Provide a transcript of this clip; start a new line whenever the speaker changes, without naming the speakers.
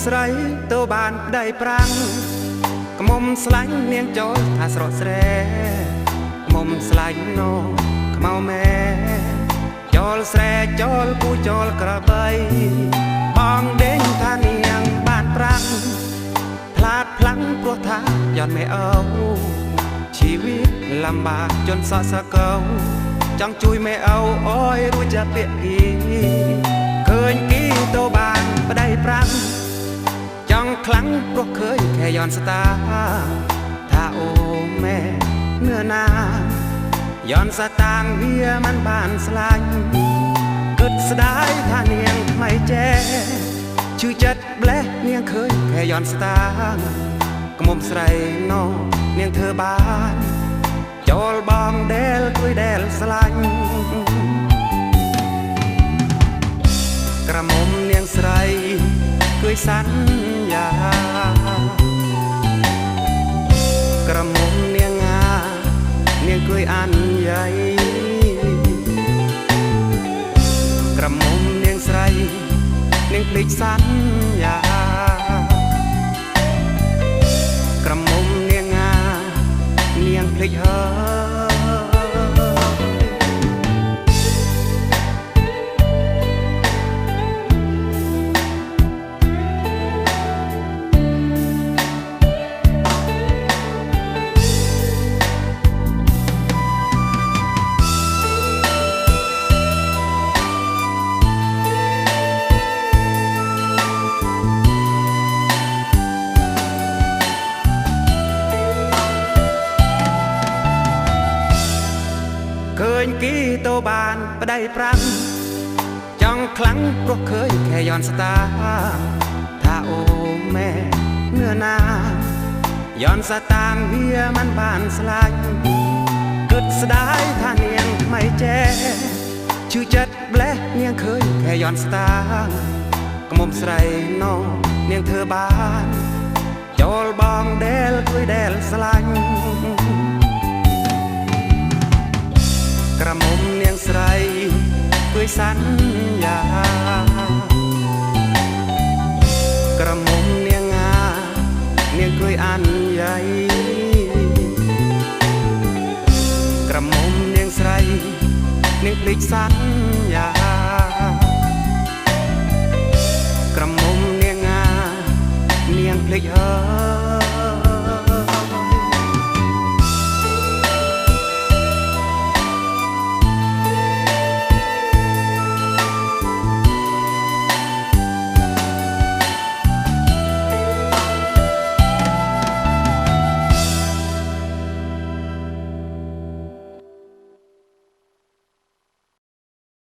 ស្រីទៅបានប្តីប្រាំងក្មុំស្លាញ់នាងចូលថាស្រកស្រែក្មុំស្លាញ់ណូខ្មៅម៉ែចូលស្រែចូលគូចូលក្របីបងដេញថានាងបានប្រាំងផ្លាតផ្លាំងព្រោះថាយន់មេអោជីវិតលំបាកចនសក់សកោចង់ជួយមេអោអើយរួចចាពាក្យគីឃើញគីទៅបានប្តីប្រាំងចង់ខ្លាំងព្រោះឃើញแค่ย้อนสตาថាអូម៉ែเนื้อนาย้อนสตางវាมันបានស្លាញ់គិតស្ដាយថានាងไม่แจ้ឈឺចិត្តប្លេះនាងឃើញแค่ย้อนสตางក្មុំស្រីណូនាងធ្វើបានចូលបងដែលគួយដែលស្លាញ់ក្រមុំនាងស្រីគួយសន្យាក្រមុំនាងនាងគួយអញ្ញៃក្រមុំនាងស្រីនាងភ្លេចសន្យាក្រមុំនាងនាងភ្លេចហើយឃើញគីទៅបានប្តីប្រាំងចង់ខ្លាំងព្រោះឃើញแค่ย้อนสตาថាអូម៉ែเนื้อนาย้อนสตางវាมันបានស្លាញ់គិតស្ដាយថានាងไม่แจ้ឈឺចិត្តប្លេះនាងឃើញแค่ย้อนสตางក្មុំស្រីណូនាងធ្វើបានចូលបងដែលគួយដែលស្លាញ់ក្រមុំនាងស្រីគួយសន្យាក្រមុំនាងនាងគួយអញ្ញៃក្រមុំនាងស្រីនាងភ្លេចសន្យា